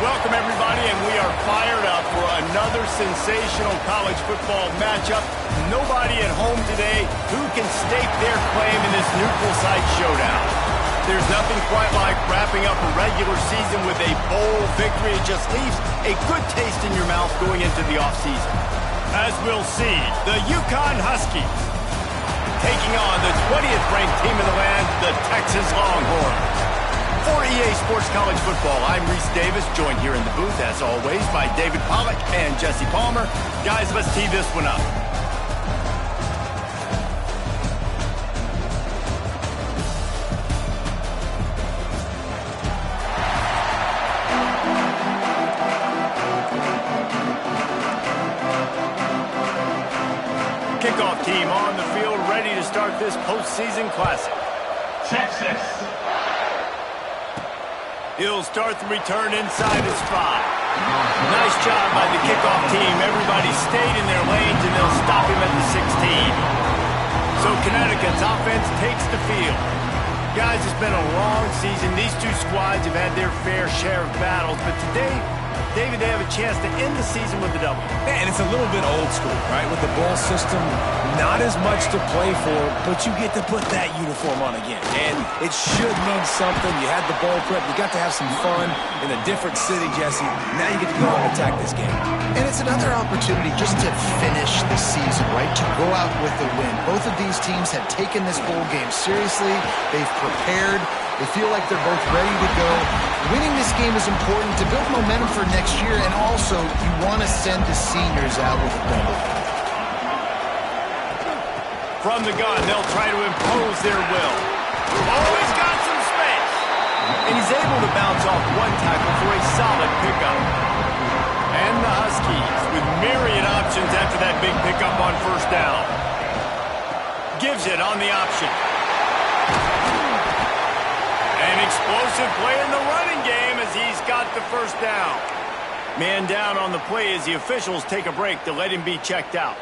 Welcome, everybody, and we are fired up for another sensational college football matchup. Nobody at home today who can stake their claim in this neutral site showdown. There's nothing quite like wrapping up a regular season with a bowl victory. It just leaves a good taste in your mouth going into the offseason. As we'll see, the UConn Huskies taking on the 20th ranked team in the land, the Texas Longhorns. For EA Sports College Football, I'm Reese Davis, joined here in the booth, as always, by David Pollack and Jesse Palmer. Guys, let's tee this one up. Kickoff team on the field, ready to start this postseason classic. Texas. He'll start the return inside his 5. Nice job by the kickoff team. Everybody stayed in their lanes, and they'll stop him at the 16. So Connecticut's offense takes the field. Guys, it's been a long season. These two squads have had their fair share of battles, but today, David, they have a chance to end the season with a W. And it's a little bit old school, right? With the bowl system, not as much to play for, but you get to put that uniform on again. And it should mean something. You had the bowl prep. You got to have some fun in a different city, Jesse. Now you get to go out and attack this game. And it's another opportunity just to finish the season, right? To go out with a win. Both of these teams have taken this bowl game seriously. They've prepared. They feel like they're both ready to go. Winning this game is important to build momentum for next year, and also you want to send the seniors out with a double. From the gun, they'll try to impose their will. Oh, he's got some space. And he's able to bounce off one tackle for a solid pickup. And the Huskies with myriad options after that big pickup on first down. Gives it on the option. An explosive play in the running game as he's got the first down. Man down on the play as the officials take a break to let him be checked out.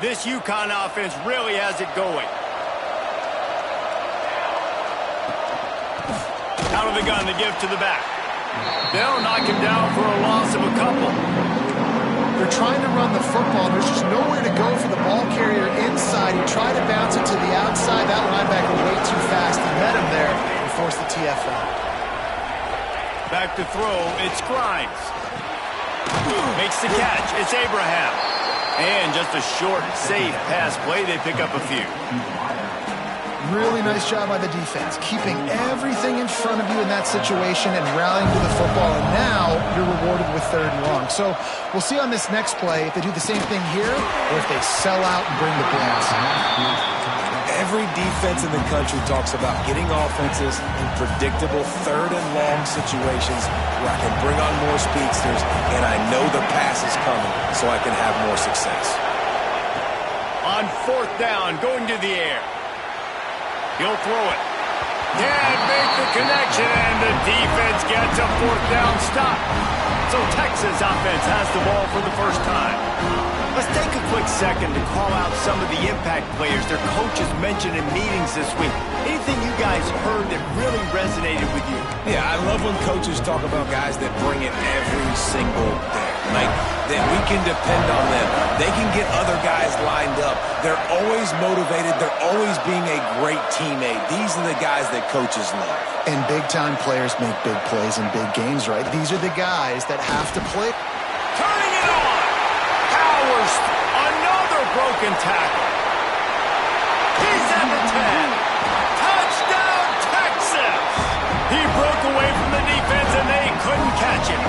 This UConn offense really has it going. Out of the gun to give to the back. They'll knock him down for a loss of a couple. They're trying to run the football. There's just nowhere to go for the ball carrier inside. He tried to bounce it to the outside. That linebacker way too fast. He met him there and forced the TFL. Back to throw. It's Grimes. Makes the catch. It's Abraham. And just a short, safe pass play. They pick up a few. Really nice job by the defense, keeping everything in front of you in that situation and rallying to the football, and now you're rewarded with 3rd and long. So we'll see on this next play if they do the same thing here or if they sell out and bring the blitz. Every defense in the country talks about getting offenses in predictable 3rd and long situations where I can bring on more speedsters and I know the pass is coming so I can have more success. On 4th down, going to the air. He'll throw it. Can't make the connection, and the defense gets a 4th down stop. So Texas offense has the ball for the first time. Let's take a quick second to call out some of the impact players their coaches mentioned in meetings this week. Anything you guys heard that really resonated with you? Yeah, I love when coaches talk about guys that bring it every single day. Like, that we can depend on them. They can get other guys lined up. They're always motivated. They're always being a great teammate. These are the guys that coaches love. And big-time players make big plays in big games, right? These are the guys that have to play. Turning it on. Powers. Another broken tackle. He's at the 10. Touchdown, Texas. He broke away from the defense, and they couldn't catch him.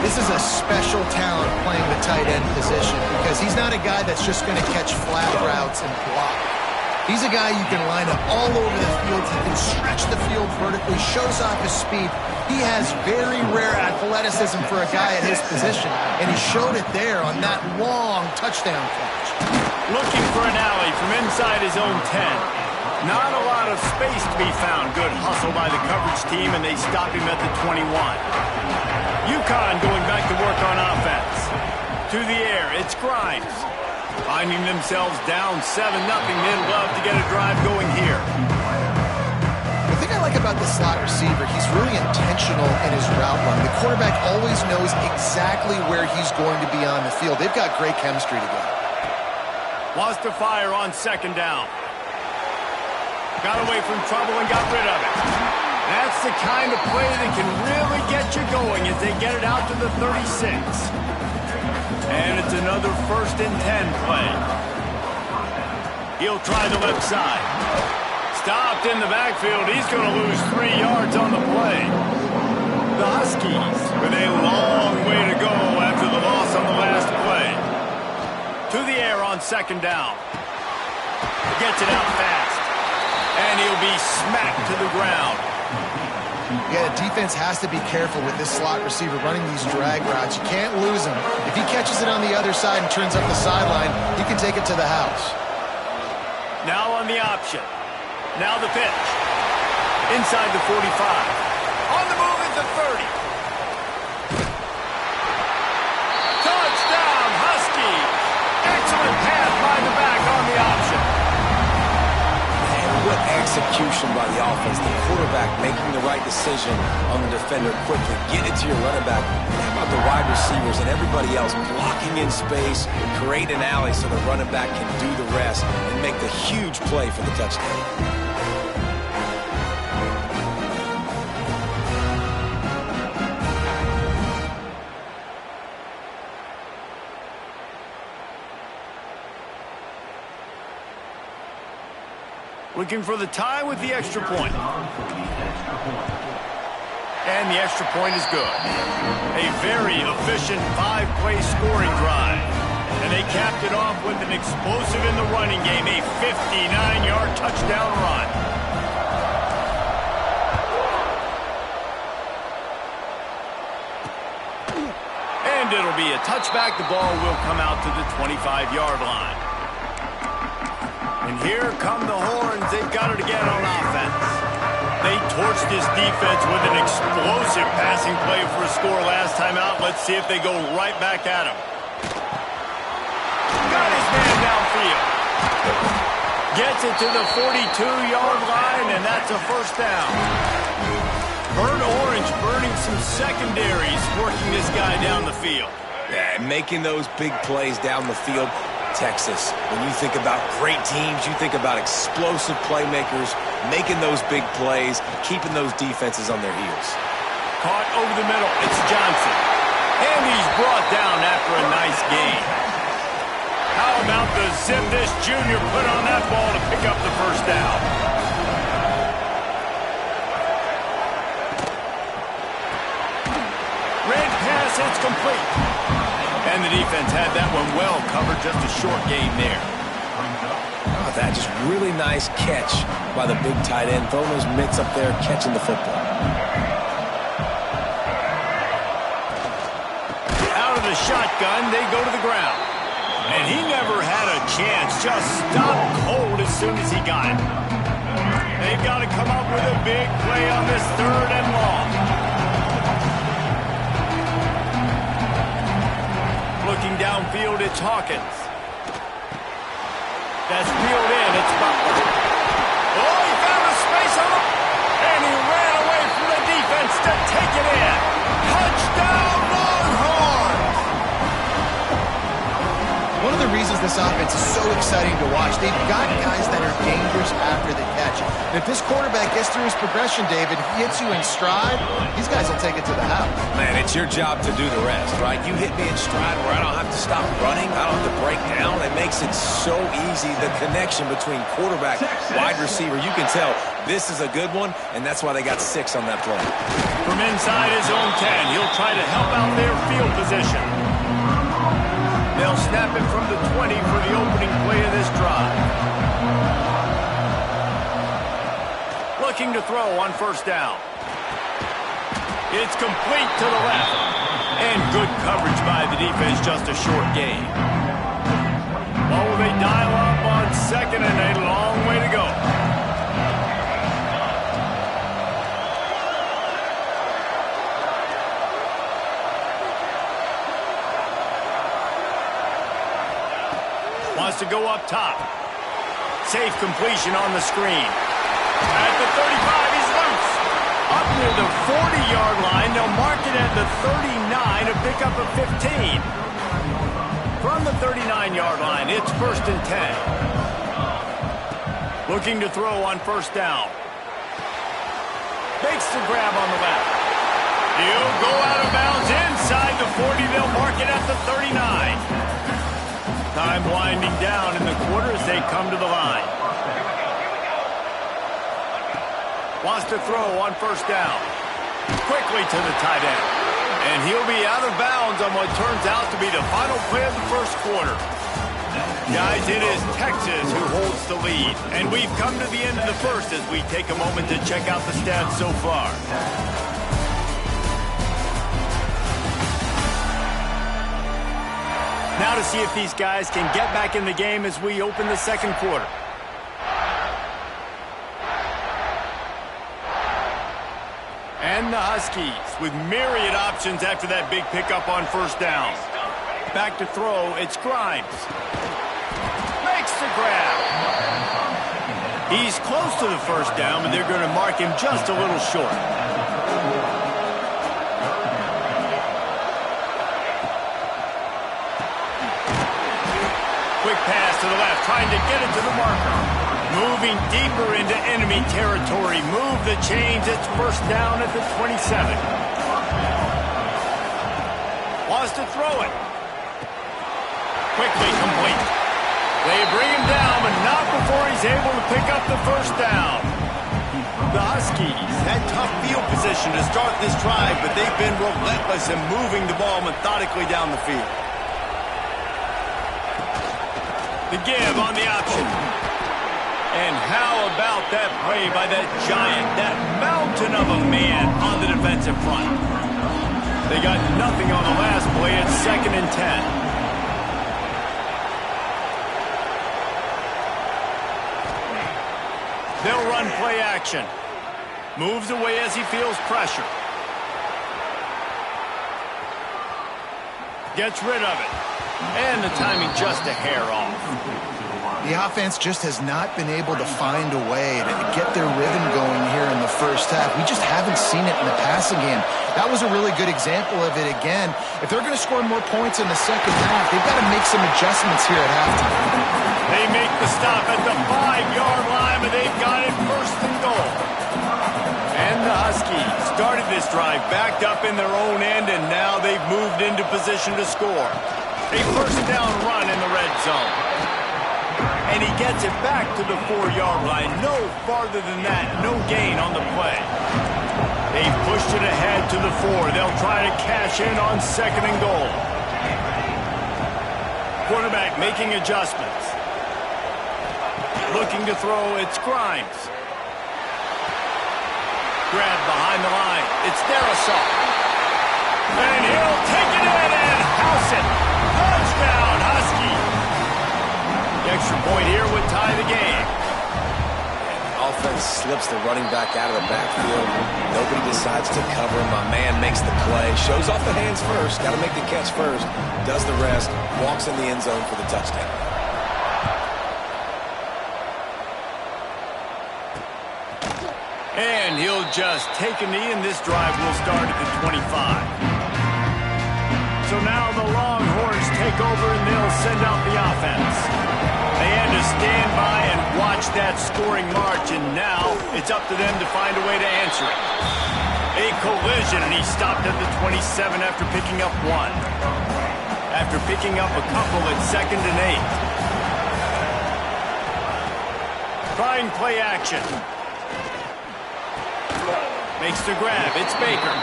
This is a special talent playing the tight end position because he's not a guy that's just going to catch flat routes and block. He's a guy you can line up all over the field. He can stretch the field vertically, shows off his speed. He has very rare athleticism for a guy at his position, and he showed it there on that long touchdown catch. Looking for an alley from inside his own 10. Not a lot of space to be found. Good hustle by the coverage team, and they stop him at the 21. UConn going back to work on offense. To the air, it's Grimes. Finding themselves down 7-0. They'd love to get a drive going here. The thing I like about the slot receiver, he's really intentional in his route run. The quarterback always knows exactly where he's going to be on the field. They've got great chemistry together. Wants to fire on second down. Got away from trouble and got rid of it. That's the kind of play that can really get you going as they get it out to the 36. And it's another 1st and 10 play. He'll try the left side. Stopped in the backfield. He's going to lose 3 yards on the play. The Huskies with a long way to go after the loss on the last play. To the air on second down. Gets it out fast. And he'll be smacked to the ground. Yeah, the defense has to be careful with this slot receiver running these drag routes. You can't lose him. If he catches it on the other side and turns up the sideline, he can take it to the house. Now on the option. Now the pitch. Inside the 45. On the move at the 30. Touchdown, Huskies. Excellent pass by the back on the option. And what execution by the offense. The quarterback making the right decision on the defender quickly. Get it to your running back. How about the wide receivers and everybody else blocking in space, create an alley so the running back can do the rest and make the huge play for the touchdown. Looking for the tie with the extra point. And the extra point is good. A very efficient 5-play scoring drive. And they capped it off with an explosive in the running game, a 59-yard touchdown run. And it'll be a touchback. The ball will come out to the 25-yard line. And here come the horns. They've got it again on offense. They torched this defense with an explosive passing play for a score last time out. Let's see if they go right back at him. Got his man downfield. Gets it to the 42-yard line, and that's a first down. Burnt Orange burning some secondaries, working this guy down the field. Yeah, making those big plays down the field. Texas, when you think about great teams, you think about explosive playmakers, making those big plays, keeping those defenses on their heels. Caught over the middle. It's Johnson. And he's brought down after a nice gain. How about the zip this junior put on that ball to pick up the first down? Red pass, it's complete. And the defense had that one well covered, just a short gain there. Oh, that just really nice catch by the big tight end, throwing those mitts up there, catching the football. Out of the shotgun, they go to the ground. And he never had a chance, just stopped cold as soon as he got it. They've got to come up with a big play on this 3rd and long. Looking downfield, it's Hawkins. That's peeled in, it's Butler. Oh, he found a space on him, and he ran away from the defense to take it in. Touchdown, Longhorns! One of the reasons this offense is so exciting to watch, they've got guys that are dangerous after the catch. And if this quarterback gets through his progression, David, he hits you in stride, these guys will take it to the house. Man, it's your job to do the rest, right? You hit me in stride where I don't have to stop running, I don't have to break down. It makes it so easy, the connection between quarterback, wide receiver. You can tell this is a good one, and that's why they got 6 on that play. From inside his own 10, he'll try to help out their field position. They'll snap it from the 20 for the opening play of this drive. Looking to throw on first down. It's complete to the left. And good coverage by the defense, just a short gain. Oh, they dial up on second and a long way to go. Wants to go up top. Safe completion on the screen. At the 35, he's loose. 40-yard line. They'll mark it at the 39, a pickup of 15. From the 39-yard line, it's 1st and 10. Looking to throw on 1st down. Makes the grab on the left. He'll go out of bounds inside the 40. They'll mark it at the 39. Time winding down in the quarter as they come to the line. Wants to throw on 1st down. Quickly to the tight end. And he'll be out of bounds on what turns out to be the final play of the 1st quarter. Guys, it is Texas who holds the lead. And we've come to the end of the 1st as we take a moment to check out the stats so far. Now to see if these guys can get back in the game as we open the 2nd quarter. And the Huskies with myriad options after that big pickup on 1st down. Back to throw, it's Grimes. Makes the grab. He's close to the 1st down, but they're going to mark him just a little short. Quick pass to the left, trying to get it to the marker. Moving deeper into enemy territory. Move the chains. It's 1st down at the 27. Wants to throw it. Quickly complete. They bring him down, but not before he's able to pick up the 1st down. The Huskies had tough field position to start this drive, but they've been relentless in moving the ball methodically down the field. The give on the option. And how about that play by that giant, that mountain of a man on the defensive front? They got nothing on the last play. It's 2nd and 10. They'll run play action. Moves away as he feels pressure. Gets rid of it. And the timing just a hair off. The offense just has not been able to find a way to get their rhythm going here in the 1st half. We just haven't seen it in the passing game. That was a really good example of it again. If they're going to score more points in the 2nd half, they've got to make some adjustments here at halftime. They make the stop at the 5-yard line, but they've got it 1st and goal. And the Huskies started this drive backed up in their own end, and now they've moved into position to score. A 1st down run in the red zone. And he gets it back to the 4-yard line. No farther than that. No gain on the play. They've pushed it ahead to the 4. They'll try to cash in on 2nd and goal. Quarterback making adjustments. Looking to throw, it's Grimes. Grab behind the line. It's Dynasty. And he'll take it in and house it. Touchdown, Husky. The extra point here would tie the game. Offense slips the running back out of the backfield. Nobody decides to cover him. My man makes the play. Shows off the hands first. Got to make the catch first. Does the rest. Walks in the end zone for the touchdown. And he'll just take a knee, and this drive will start at the 25. So now the Longhorns take over, and they'll send out the offense. They had to stand by and watch that scoring march, and now it's up to them to find a way to answer it. A collision, and he stopped at the 27 after picking up 1. After picking up a couple at 2nd and 8. Trying play action. Makes the grab. It's Baker.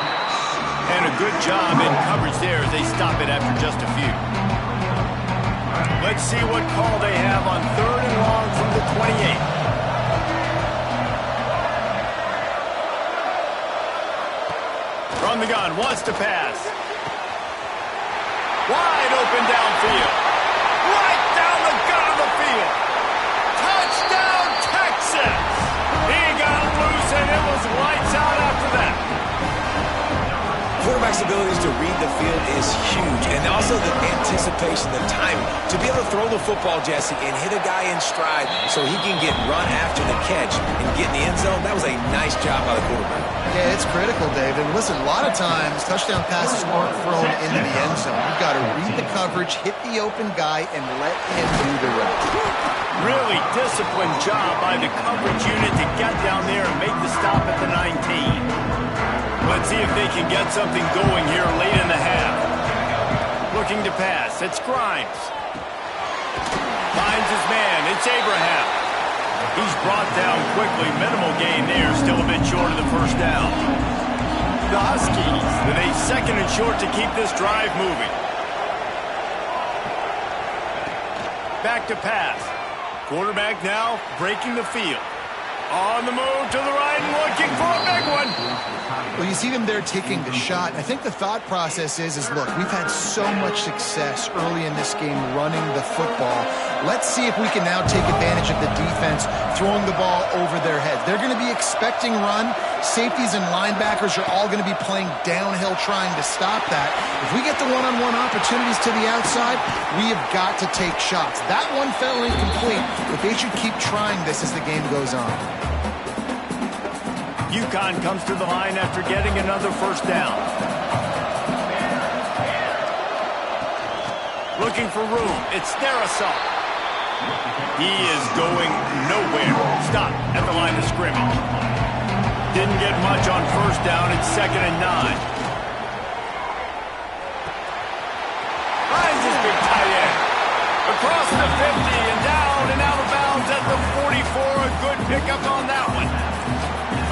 And a good job in coverage there as they stop it after just a few. Let's see what call they have on 3rd and long from the 28. From the gun, wants to pass. Wide open downfield. Right down the gut of the field. Touchdown, Texas! He got loose, and it was lights out after that. Quarterback's abilities to read the field is huge, and also the anticipation, the timing. To be able to throw the football, Jesse, and hit a guy in stride so he can get run after the catch and get in the end zone, that was a nice Nice job by the quarterback. Yeah, it's critical, David. Listen, a lot of times touchdown passes aren't thrown into the end zone. You've got to read the coverage, hit the open guy, and let him do the rest. Really disciplined job by the coverage unit to get down there and make the stop at the 19. Let's see if they can get something going here late in the half. Looking to pass. It's Grimes. Finds his man. It's Abraham. He's brought down quickly. Minimal gain there. Still a bit short of the first down. The Huskies with a second and short to keep this drive moving. Back to pass. Quarterback now breaking the field. On the move to the right and looking for a big one. Well, you see them there taking the shot. I think the thought process is look, we've had so much success early in this game running the football. Let's see if we can now take advantage of the defense throwing the ball over their heads. They're going to be expecting run. Safeties and linebackers are all going to be playing downhill trying to stop that. If we get the one-on-one opportunities to the outside, we have got to take shots. That one fell incomplete, but they should keep trying this as the game goes on. UConn comes to the line after getting another first down. Looking for room. It's Dynasty. He is going nowhere. Stop at the line of scrimmage. Didn't get much on first down. It's 2nd and 9. Finds his big tight end. Across the 50 and down and out of bounds at the 44. A good pickup on that one.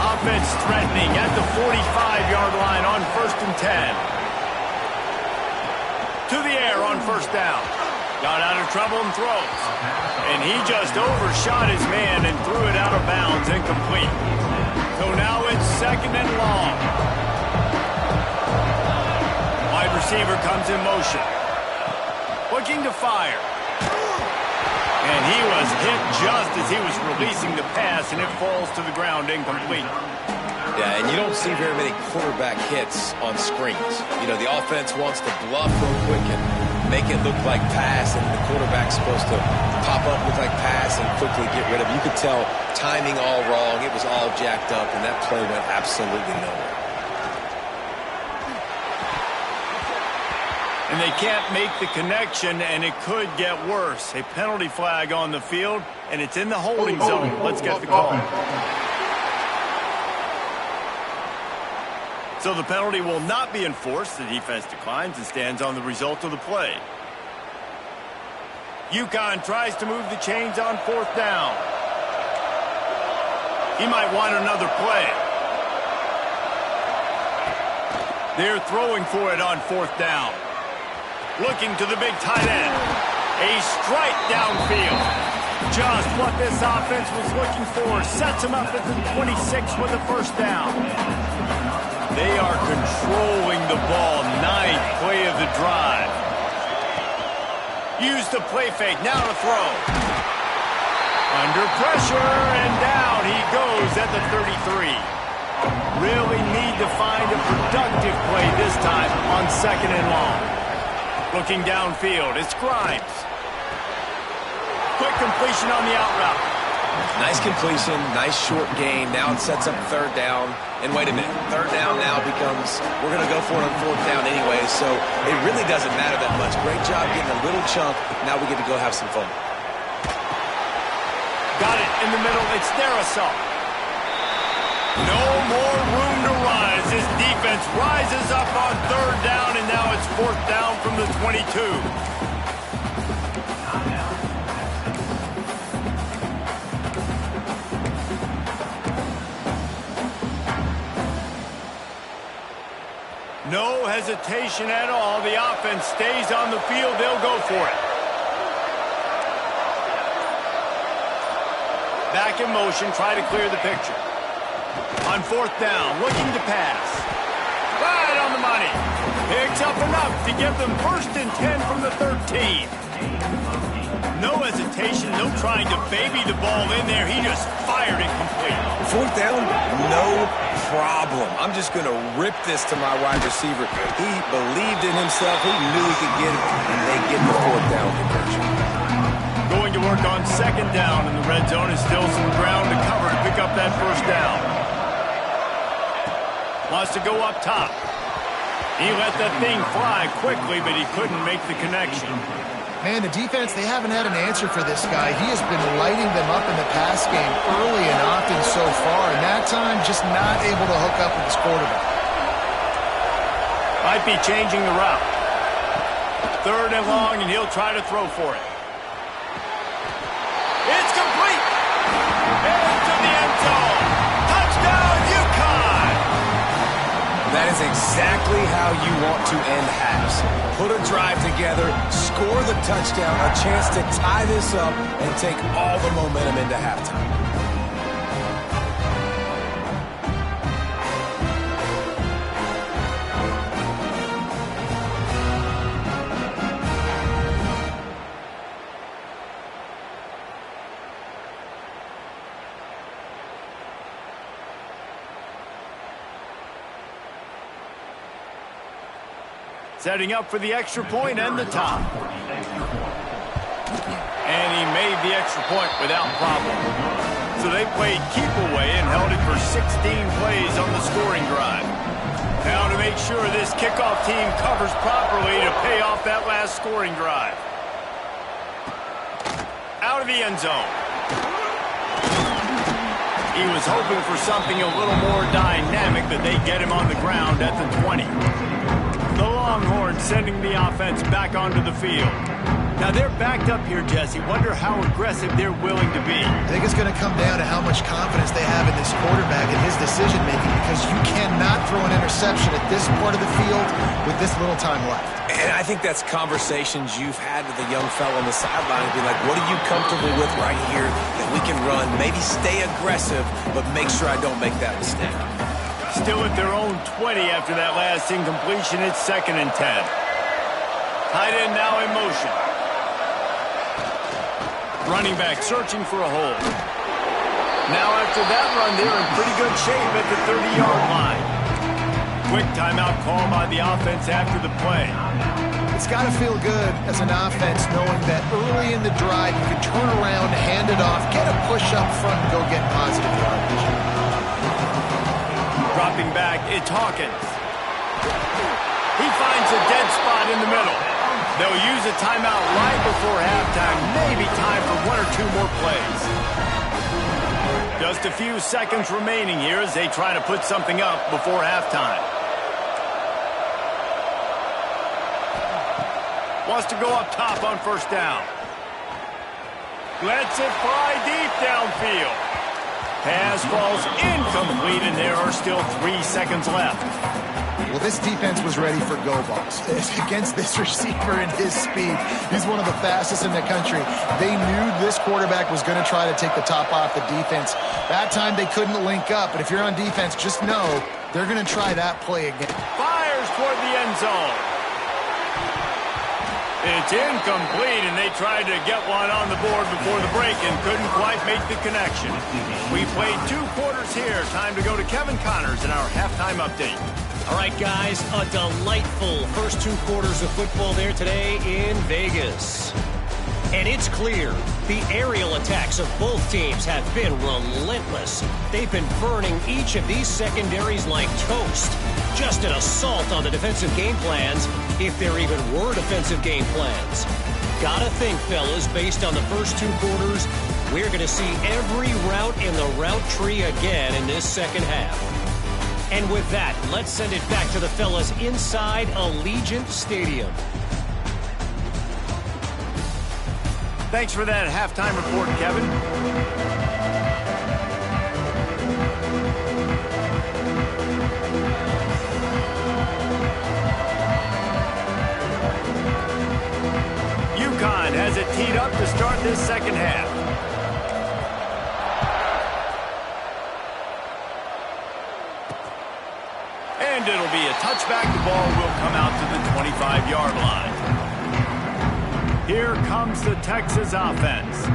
Offense threatening at the 45-yard line on 1st and 10. To the air on first down. Got out of trouble and throws. And he just overshot his man and threw it out of bounds, incomplete. So now it's 2nd and long. Wide receiver comes in motion. Looking to fire. And he was hit just as he was releasing the pass, and it falls to the ground incomplete. Yeah, and you don't see very many quarterback hits on screens. You know, the offense wants to bluff real quick and make it look like pass, and the quarterback's supposed to pop up, look like pass, and quickly get rid of it. You could tell timing all wrong. It was all jacked up, and that play went absolutely nowhere. And they can't make the connection, and it could get worse. A penalty flag on the field, and it's in the holding zone. Let's get the call. So the penalty will not be enforced. The defense declines and stands on the result of the play. UConn tries to move the chains on 4th down. He might want another play. They're throwing for it on 4th down. Looking to the big tight end. A strike downfield. Just what this offense was looking for. Sets him up at the 26 with a first down. They are controlling the ball. 9th play of the drive. Use the play fake. Now to throw. Under pressure and down he goes at the 33. Really need to find a productive play this time on 2nd and long. Looking downfield, it's Grimes. Quick completion on the out route. Nice completion, nice short gain. Now it sets up 3rd down. And wait a minute, 3rd down now becomes, we're going to go for it on 4th down anyway, so it really doesn't matter that much. Great job getting a little chunk. Now we get to go have some fun. Got it in the middle, it's Dynasty. No more room to rise. His defense rises up on 3rd down, and now it's 4th down from the 22. No hesitation at all. The offense stays on the field. They'll go for it. Back in motion, try to clear the picture. On 4th down, looking to pass. Right on the money. Picks up enough to give them 1st and 10 from the 13. No hesitation, no trying to baby the ball in there. He just fired it complete. 4th down, no problem. I'm just going to rip this to my wide receiver. He believed in himself. He knew he could get it, and they get the 4th down conversion. Going to work on 2nd down, and the red zone is still some ground to cover to pick up that first down. Wants to go up top. He let that thing fly quickly, but he couldn't make the connection. Man, the defense, they haven't had an answer for this guy. He has been lighting them up in the pass game early and often so far, and that time just not able to hook up with his quarterback. Might be changing the route. 3rd and long, and he'll try to throw for it. It's complete. Into the end zone. Touchdown, UConn. That is exactly how you want to end halves. Put a drive together, score the touchdown, a chance to tie this up and take all the momentum into halftime. Setting up for the extra point and the top. And he made the extra point without problem. So they played keep away and held it for 16 plays on the scoring drive. Now to make sure this kickoff team covers properly to pay off that last scoring drive. Out of the end zone. He was hoping for something a little more dynamic, that they get him on the ground at the 20. The Longhorns sending the offense back onto the field. Now they're backed up here, Jesse. Wonder how aggressive they're willing to be. I think it's going to come down to how much confidence they have in this quarterback and his decision-making, because you cannot throw an interception at this part of the field with this little time left. And I think that's conversations you've had with the young fella on the sideline and be like, what are you comfortable with right here that we can run? Maybe stay aggressive, but make sure I don't make that mistake. Still at their own 20 after that last incompletion. It's 2nd and 10. Tight end now in motion. Running back searching for a hole. Now after that run, they're in pretty good shape at the 30-yard line. Quick timeout call by the offense after the play. It's got to feel good as an offense knowing that early in the drive you can turn around, hand it off, get a push up front, and go get positive yardage. Dropping back, it's Hawkins. He finds a dead spot in the middle. They'll use a timeout right before halftime. Maybe time for 1 or 2 more plays. Just a few seconds remaining here as they try to put something up before halftime. Wants to go up top on 1st down. Lets it fly deep downfield. Pass falls incomplete, and there are still 3 seconds left. Well, this defense was ready for go balls. Against this receiver and his speed, he's one of the fastest in the country. They knew this quarterback was going to try to take the top off the defense. That time they couldn't link up, but if you're on defense, just know they're going to try that play again. Fires toward the end zone. It's incomplete, and they tried to get one on the board before the break and couldn't quite make the connection. We played 2 quarters here. Time to go to Kevin Connors in our halftime update. All right, guys, a delightful first 2 quarters of football there today in Vegas. And it's clear the aerial attacks of both teams have been relentless. They've been burning each of these secondaries like toast. Just an assault on the defensive game plans, if there even were defensive game plans. Gotta think, fellas, based on the first 2 quarters, we're going to see every route in the route tree again in this second half. And with that, let's send it back to the fellas inside Allegiant Stadium. Thanks for that halftime report, Kevin. UConn has it teed up to start this second half. And it'll be a touchback. The ball will come out to the 25-yard line. Here comes the Texas offense.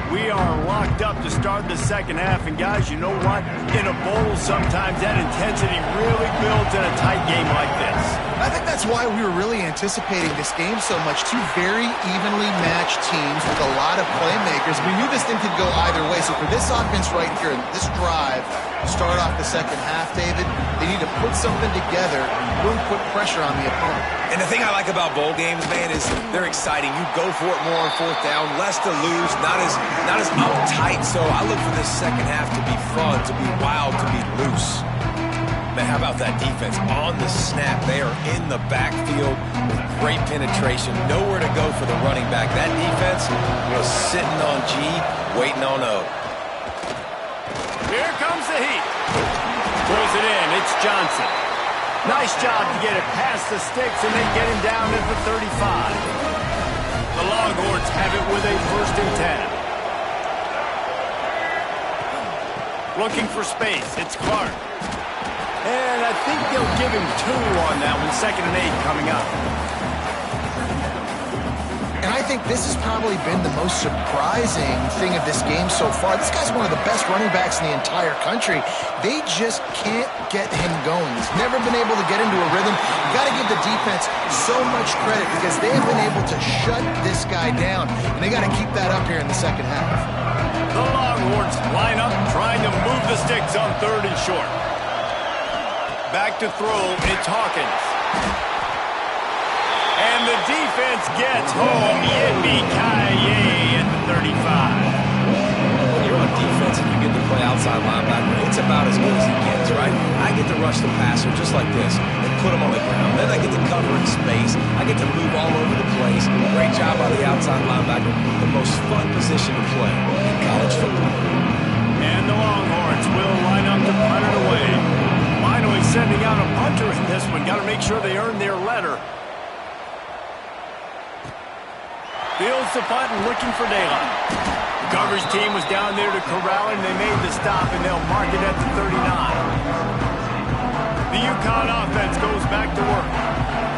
We are locked up to start the second half. And, guys, you know what? In a bowl, sometimes that intensity really builds in a tight game like this. I think that's why we were really anticipating this game so much. 2 very evenly matched teams with a lot of playmakers. We knew this thing could go either way. So for this offense right here, this drive, start off the second half, David. They need to put something together and really put pressure on the opponent. And the thing I like about bowl games, man, is they're exciting. You go for it more on fourth down, less to lose, not as uptight. So I look for this second half to be fun, to be wild, to be loose. Man, how about that defense? On the snap, they are in the backfield with great penetration. Nowhere to go for the running back. That defense was sitting on G, waiting on O. Here comes the heat. Throws it in. It's Johnson. Nice job to get it past the sticks and then get him down at the 35. The Longhorns have it with a 1st and 10. Looking for space. It's Clark. And I think they'll give him 2 on that one. 2nd and 8 coming up. And I think this has probably been the most surprising thing of this game so far. This guy's one of the best running backs in the entire country. They just can't get him going. He's never been able to get into a rhythm. You got to give the defense so much credit because they have been able to shut this guy down. And they got to keep that up here in the second half. The Longhorns line up, trying to move the sticks on 3rd and short. Back to throw, it's Hawkins. And the defense gets home. Yippee-ki-yay at the 35. When you're on defense and you get to play outside linebacker, it's about as good as it gets, right? I get to rush the passer just like this and put him on the ground. Then I get to cover in space. I get to move all over the place. Great job by the outside linebacker. The most fun position to play in college football. And the Longhorns will line up to punt it away. Finally sending out a punter in this one. Got to make sure they earn their letter. Fields the punt and looking for daylight. The coverage team was down there to corral him. They made the stop, and they'll mark it at the 39. The UConn offense goes back to work.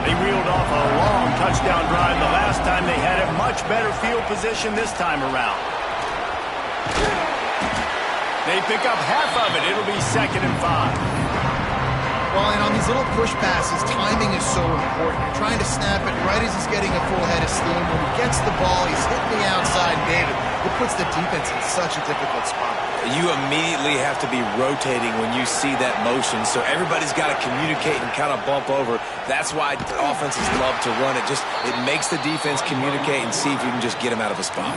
They reeled off a long touchdown drive the last time. They had a much better field position this time around. They pick up half of it. It'll be 2nd and 5. Well, and on these little push passes, timing is so important. You're trying to snap it right as he's getting a full head of steam. When he gets the ball, he's hitting the outside, David. It puts the defense in such a difficult spot. You immediately have to be rotating when you see that motion, so everybody's got to communicate and kind of bump over. That's why offenses love to run it. It makes the defense communicate and see if you can just get him out of a spot.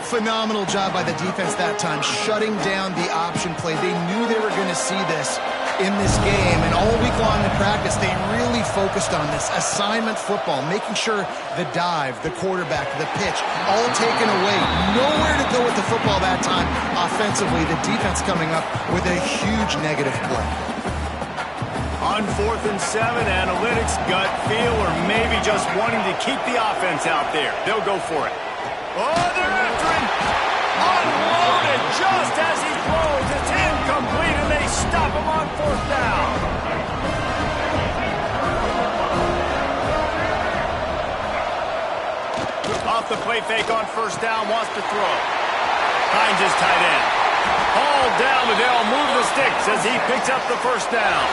Phenomenal job by the defense that time, shutting down the option play. They knew they were going to see this in this game, and all week long in practice, they really focused on this assignment football, making sure the dive, the quarterback, the pitch, all taken away. Nowhere to go with the football that time offensively. The defense coming up with a huge negative play. On 4th and 7, analytics, gut feel, or maybe just wanting to keep the offense out there. They'll go for it. Oh, they're after him. Unloaded just as he throws. It's incomplete, and they stop him on 4th down. Off the play fake on 1st down, wants to throw. Finds his tight end. All down, but they'll move the sticks as he picks up the 1st down.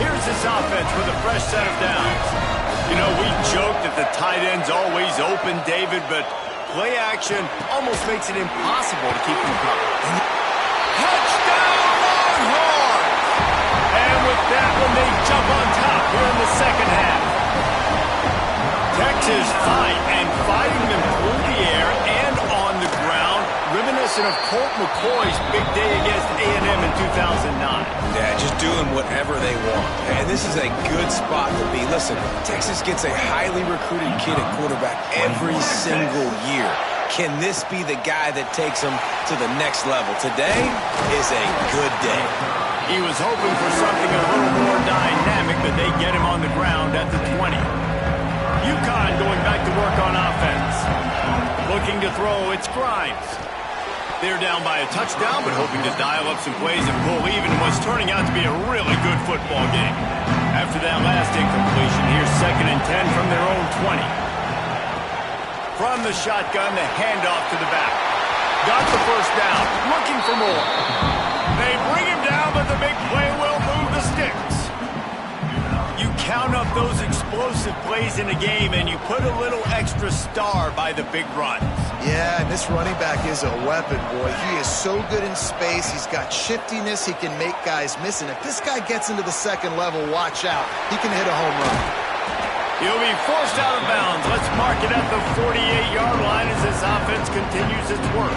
Here's his offense with a fresh set of downs. You know, we joke that the tight end's always open, David, but play action almost makes it impossible to keep him covered. Touchdown, Longhorns! And with that one, they jump on top here in the second half. Texas fighting them through the air and on the ground, reminiscent of Colt McCoy's big day against A&M in 2009. Yeah, just doing whatever they want. And this is a good spot to be. Listen, Texas gets a highly recruited kid at quarterback every single year. Can this be the guy that takes them to the next level? Today is a good day. He was hoping for something a little more dynamic, but they get him on the ground at the 20. UConn going back to work on offense. Looking to throw, it's Grimes. They're down by a touchdown, but hoping to dial up some plays and pull even in what's turning out to be a really good football game. After that last incompletion, here's 2nd and 10 from their own 20. From the shotgun, the handoff to the back. Got the 1st down, looking for more. They bring him down, but the big play will move the sticks. You count up those explosive plays in a game, and you put a little extra star by the big runs. Yeah, and this running back is a weapon, boy. He is so good in space. He's got shiftiness. He can make guys miss. And if this guy gets into the second level, watch out. He can hit a home run. He'll be forced out of bounds. Let's mark it at the 48-yard line as this offense continues its work.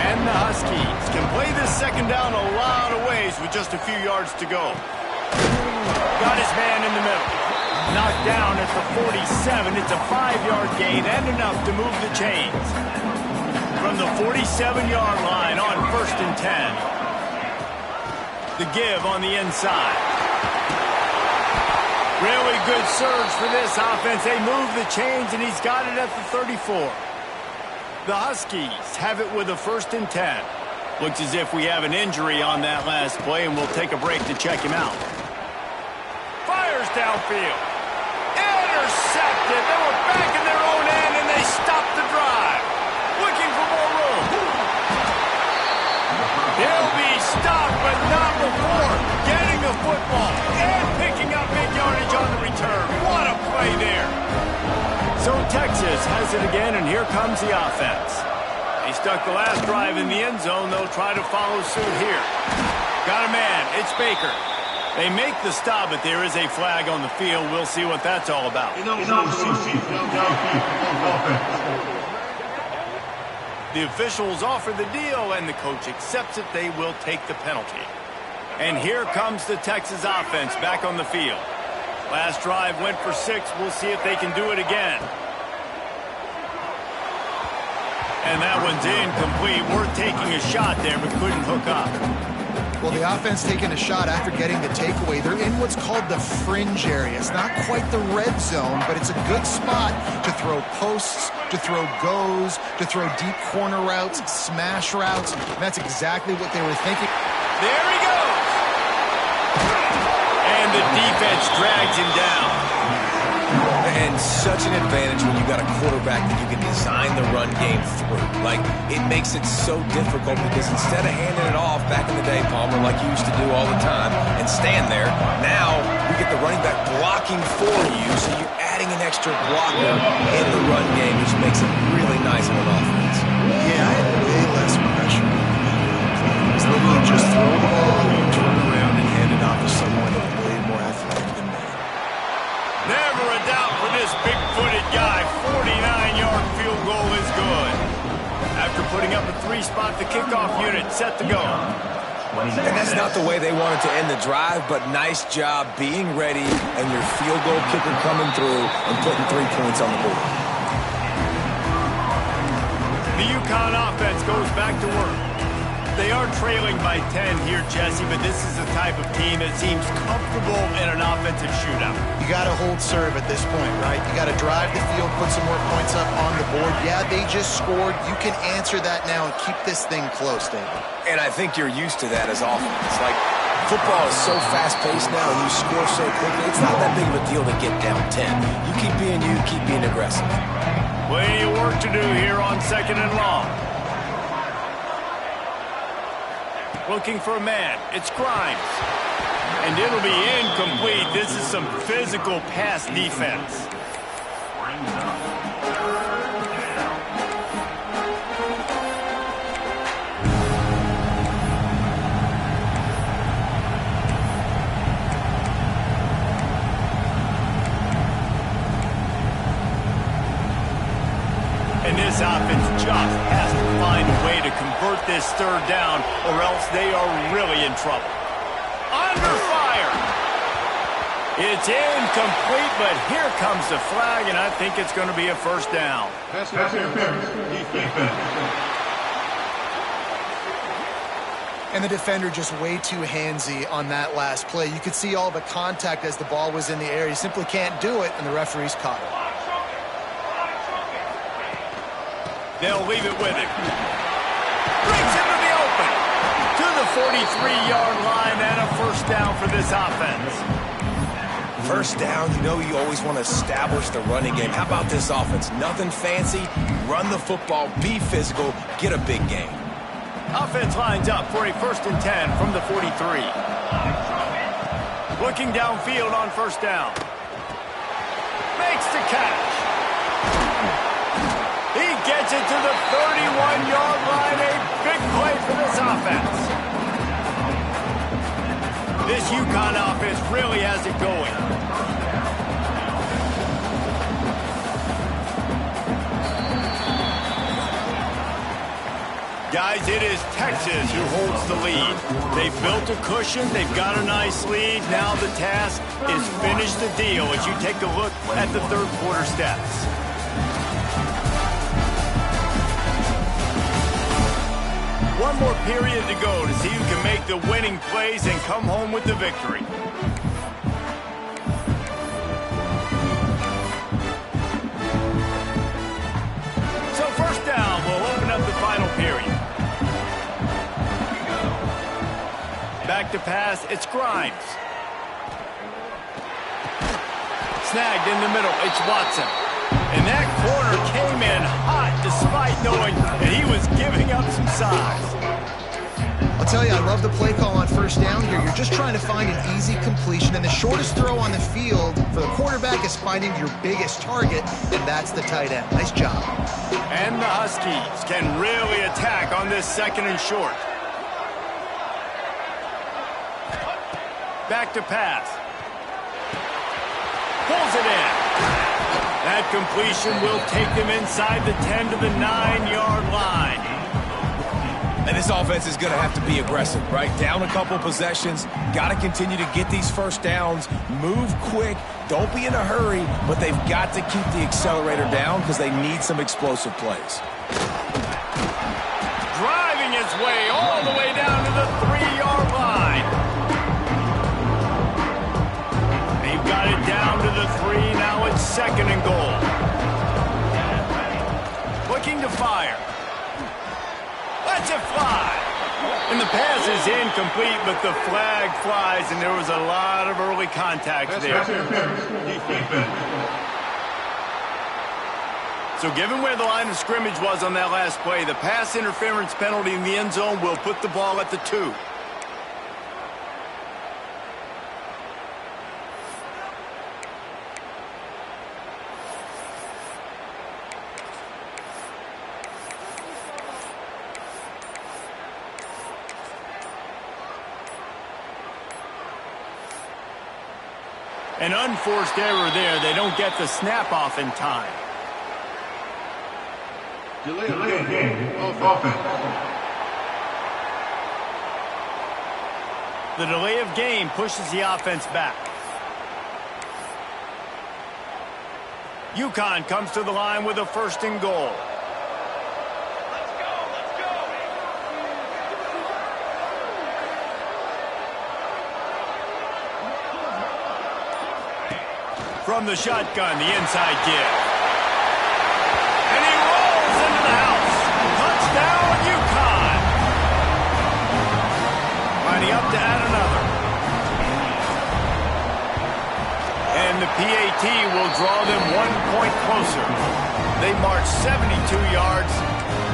And the Huskies can play this second down a lot of ways with just a few yards to go. Got his man in the middle. Knocked down at the 47. It's a 5-yard gain and enough to move the chains. From the 47-yard line on 1st and 10. The give on the inside. Really good surge for this offense. They move the chains, and he's got it at the 34. The Huskies have it with a 1st and 10. Looks as if we have an injury on that last play, and we'll take a break to check him out. Fires downfield. Intercepted. They were back in their own end, and they stopped the drive. Looking for more room. He'll be stopped, but not before getting the football and picking up big yardage on the return. What a play there. So Texas has it again, and here comes the offense. They stuck the last drive in the end zone. They'll try to follow suit here. Got a man. It's Baker. They make the stop, but there is a flag on the field. We'll see what that's all about. The officials offer the deal, and the coach accepts it. They will take the penalty. And here comes the Texas offense back on the field. Last drive went for 6. We'll see if they can do it again. And that one's incomplete. We're taking a shot there, but couldn't hook up. Well, the offense taking a shot after getting the takeaway. They're in what's called the fringe area. It's not quite the red zone, but it's a good spot to throw posts, to throw goes, to throw deep corner routes, smash routes. And that's exactly what they were thinking. There he goes. And the defense drags him down. And such an advantage when you got a quarterback that you can design the run game through. Like, it makes it so difficult because instead of handing it off back in the day, Palmer, like you used to do all the time, and stand there, now you get the running back blocking for you, so you're adding an extra blocker in the run game, which makes it really nice in an offense. Yeah, I had way less pressure. It's literally just throw the ball, turn around, and hand it off to someone way more athletic than me. Never a doubt for this big-footed guy. 49-yard field goal is good. After putting up a 3-spot, the kickoff unit set to go. And that's not the way they wanted to end the drive, but nice job being ready and your field goal kicker coming through and putting 3 points on the board. The UConn offense goes back to work. They are trailing by 10 here, Jesse, but this is the type of team that seems comfortable in an offensive shootout. You got to hold serve at this point, right? You got to drive the field, put some more points up on the board. Yeah, they just scored. You can answer that now and keep this thing close, David. And I think you're used to that as offense. Like, football is so fast-paced now and you score so quickly, it's not that big of a deal to get down 10. You keep being you, keep being aggressive. Plenty of work to do here on 2nd and long. Looking for a man. It's Grimes. And it'll be incomplete. This is some physical pass defense. And this offense just has to find a way to convert this 3rd down, or else they are really in trouble. Under fire. It's incomplete, but here comes the flag, and I think it's going to be a 1st down. And the defender just way too handsy on that last play. You could see all the contact as the ball was in the air. He simply can't do it, and the referee's caught it. They'll leave it with him. Brings him to the open. To the 43-yard line and a 1st down for this offense. 1st down, you know you always want to establish the running game. How about this offense? Nothing fancy. Run the football, be physical, get a big gain. Offense lines up for a 1st and 10 from the 43. Looking downfield on 1st down. Makes the catch. He gets it to the 31-yard line. A big play for this offense. This UConn offense really has it going. Guys, it is Texas who holds the lead. They've built a cushion. They've got a nice lead. Now the task is finish the deal as you take a look at the third quarter stats. One more period to go to see who can make the winning plays and come home with the victory. So first down, we'll open up the final period. Back to pass, it's Grimes. Snagged in the middle, it's Watson. And that corner came in hot despite knowing that he was giving up some size. I'll tell you, I love the play call on first down here. You're just trying to find an easy completion, and the shortest throw on the field for the quarterback is finding your biggest target, and that's the tight end. Nice job. And the Huskies can really attack on this second and short. Back to pass. Pulls it in. That completion will take them inside the 10 to the 9-yard line. And this offense is going to have to be aggressive, right? Down a couple possessions. Got to continue to get these first downs. Move quick. Don't be in a hurry, but they've got to keep the accelerator down because they need some explosive plays. Driving his way all the way down to the 3-yard line. They've got it down to the 3. Now it's second and goal. Looking to fire. Lets it fly. And the pass is incomplete, but the flag flies, and there was a lot of early contact there. So given where the line of scrimmage was on that last play, the pass interference penalty in the end zone will put the ball at the 2. An unforced error there. They don't get the snap off in time. Delay of game of offense. The delay of game pushes the offense back. UConn comes to the line with a first and goal. From the shotgun, the inside give. And he rolls into the house. Touchdown, UConn. Lining up to add another. And the PAT will draw them 1 point closer. They marched 72 yards,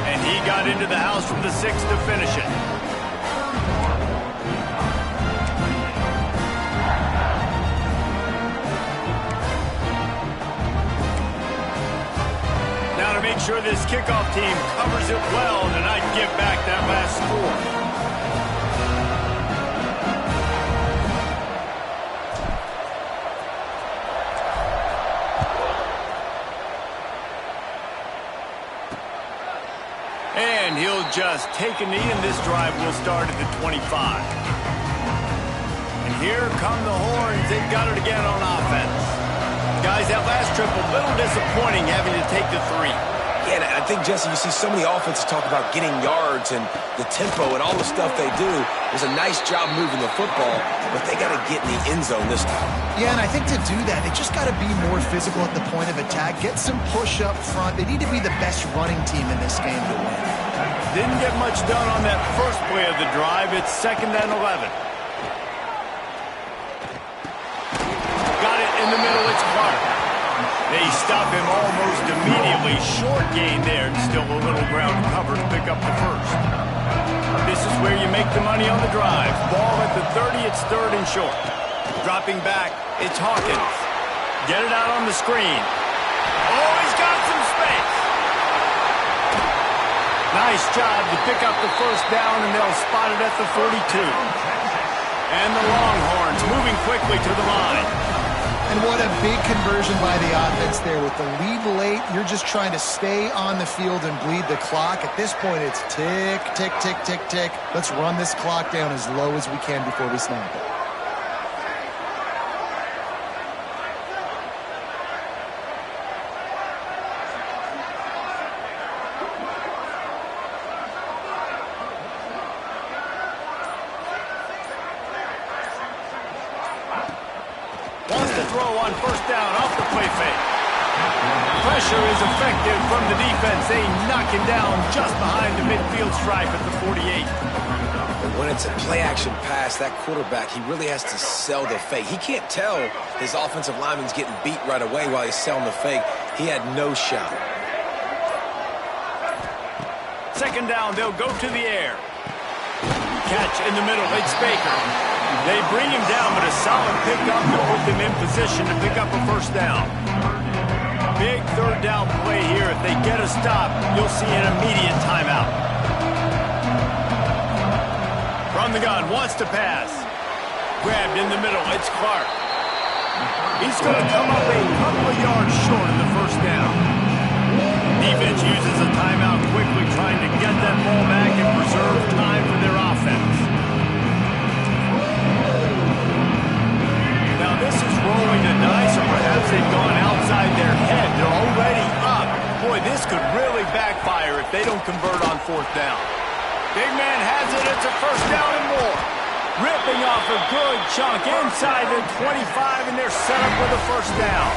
and he got into the house from the 6 to finish it. Now to make sure this kickoff team covers it well and not give back that last score. And he'll just take a knee, and this drive will start at the 25. And here come the horns. They've got it again on offense. Guys, that last trip, a little disappointing having to take the 3. Yeah, and I think, Jesse, you see so many offenses talk about getting yards and the tempo and all the stuff they do. It was a nice job moving the football, but they got to get in the end zone this time. Yeah, and I think to do that, they just got to be more physical at the point of attack, get some push up front. They need to be the best running team in this game to win. Didn't get much done on that first play of the drive. It's 2nd and 11. Got it in the middle. It's Clark. They stop him almost immediately. Short gain there, and still a little ground cover to pick up the first. This is where you make the money on the drive. Ball at the 30, it's 3rd and short. Dropping back, it's Hawkins. Get it out on the screen. Oh, he's got some space. Nice job to pick up the first down, and they'll spot it at the 42. And the Longhorns moving quickly to the line. And what a big conversion by the offense there. With the lead late, you're just trying to stay on the field and bleed the clock. At this point, it's tick, tick, tick, tick, tick. Let's run this clock down as low as we can before we snap it. Throw on first down off the play fake. Pressure is effective from the defense. They knock him down just behind the midfield stripe at the 48. But when it's a play-action pass, that quarterback, he really has to sell the fake. He can't tell his offensive lineman's getting beat right away while he's selling the fake. He had no shot. Second down, they'll go to the air. Catch in the middle, it's Baker. They bring him down, but a solid pickup to put them in position to pick up a first down. Big third down play here. If they get a stop, you'll see an immediate timeout. From the gun, wants to pass. Grabbed in the middle, it's Clark. He's going to come up a couple of yards short of the first down. Defense uses a timeout quickly, trying to get that ball back and preserve time for their offense. Now this is rolling the dice, or perhaps they've gone outside their head. They're already up. Boy, this could really backfire if they don't convert on fourth down. Big man has it. It's a first down and more. Ripping off a good chunk inside the 25, and they're set up with a first down.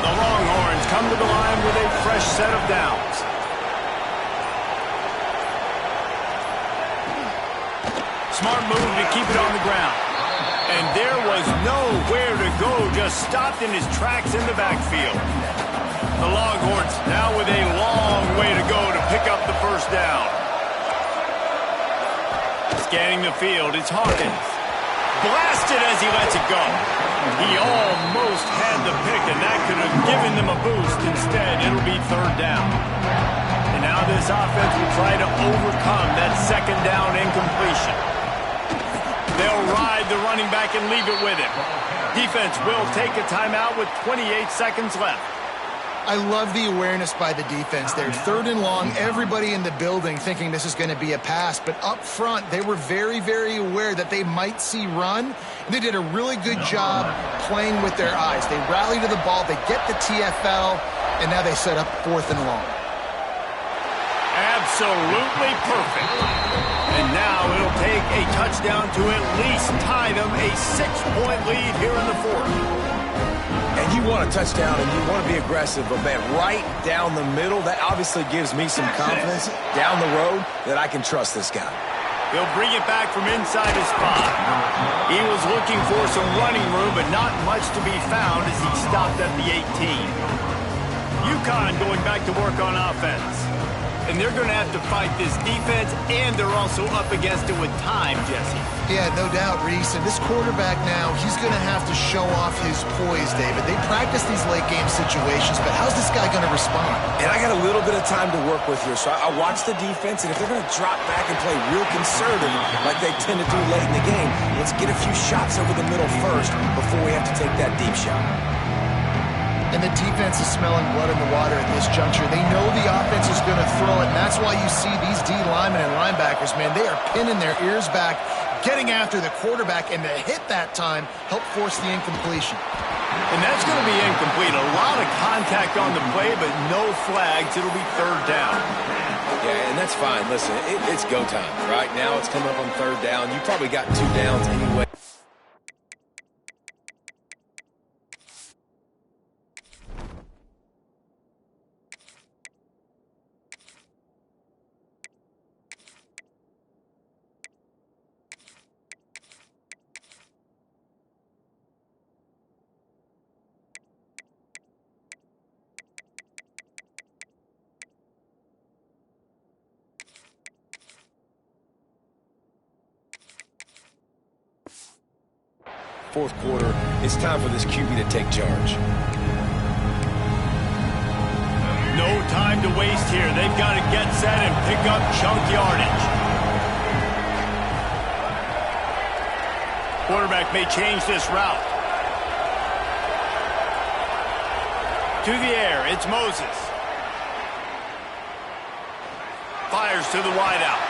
The Longhorns come to the line with a fresh set of downs. Smart move to keep it on the ground. And there was nowhere to go, just stopped in his tracks in the backfield. The Longhorns now with a long way to go to pick up the first down. Scanning the field, it's Hawkins. Blasted as he lets it go. He almost had the pick, and that could have given them a boost. Instead, it'll be third down. And now this offense will try to overcome that second down incompletion. They'll ride the running back and leave it with him. Defense will take a timeout with 28 seconds left. I love the awareness by the defense there. Third and long, everybody in the building thinking this is going to be a pass. But up front, they were very, very aware that they might see run. And they did a really good job playing with their eyes. They rally to the ball, they get the TFL, and now they set up fourth and long. Absolutely perfect. And now it'll take a touchdown to at least tie them a 6-point lead here in the fourth. And you want a touchdown and you want to be aggressive, but man, right down the middle, that obviously gives me some confidence down the road that I can trust this guy. He'll bring it back from inside his spot. He was looking for some running room, but not much to be found as he stopped at the 18. UConn going back to work on offense. And they're going to have to fight this defense, and they're also up against it with time, Jesse. Yeah, no doubt, Reese. And this quarterback now, he's going to have to show off his poise, David. They practice these late-game situations, but how's this guy going to respond? And I got a little bit of time to work with here, so I watch the defense, and if they're going to drop back and play real conservative like they tend to do late in the game, let's get a few shots over the middle first before we have to take that deep shot. And the defense is smelling blood in the water at this juncture. They know the offense is going to throw it, and that's why you see these D linemen and linebackers, man, they are pinning their ears back, getting after the quarterback, and the hit that time helped force the incompletion. And that's going to be incomplete. A lot of contact on the play, but no flags. It'll be third down. Yeah, and that's fine. Listen, it's go time. Right now it's coming up on third down. You probably got 2 downs anyway. Fourth quarter, it's time for this QB to take charge. No time to waste here. They've got to get set and pick up chunk yardage. Quarterback may change this route. To the air, it's Moses. Fires to the wideout.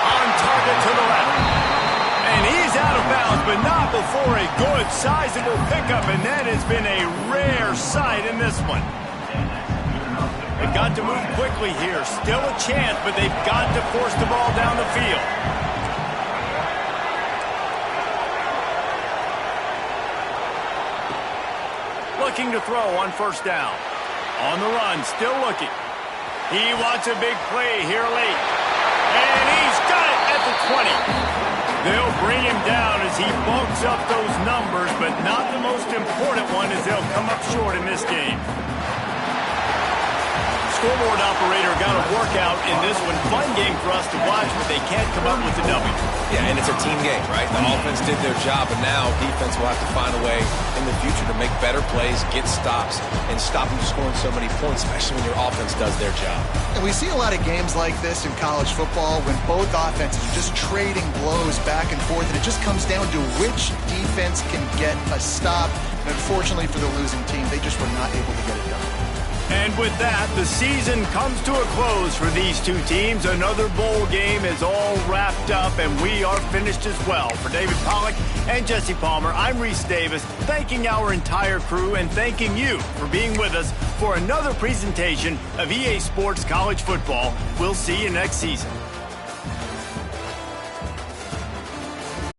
On target to the left. And he's out of bounds, but not before a good, sizable pickup, and that has been a rare sight in this one. They've got to move quickly here. Still a chance, but they've got to force the ball down the field. Looking to throw on first down. On the run, still looking. He wants a big play here late. And he's got it at the 20. They'll bring him down as he bulks up those numbers, but not the most important one as they'll come up short in this game. Scoreboard operator got a workout in this one. Fun game for us to watch, but they can't come up with the W. Yeah, and it's a team game, right? The offense did their job, and now defense will have to find a way in the future to make better plays, get stops, and stop them scoring so many points, especially when your offense does their job. And we see a lot of games like this in college football when both offenses are just trading blows back and forth, and it just comes down to which defense can get a stop. And unfortunately for the losing team, they just were not able to get it done. And with that, the season comes to a close for these two teams. Another bowl game is all wrapped up, and we are finished as well. For David Pollack and Jesse Palmer, I'm Reese Davis, thanking our entire crew and thanking you for being with us for another presentation of EA Sports College Football. We'll see you next season.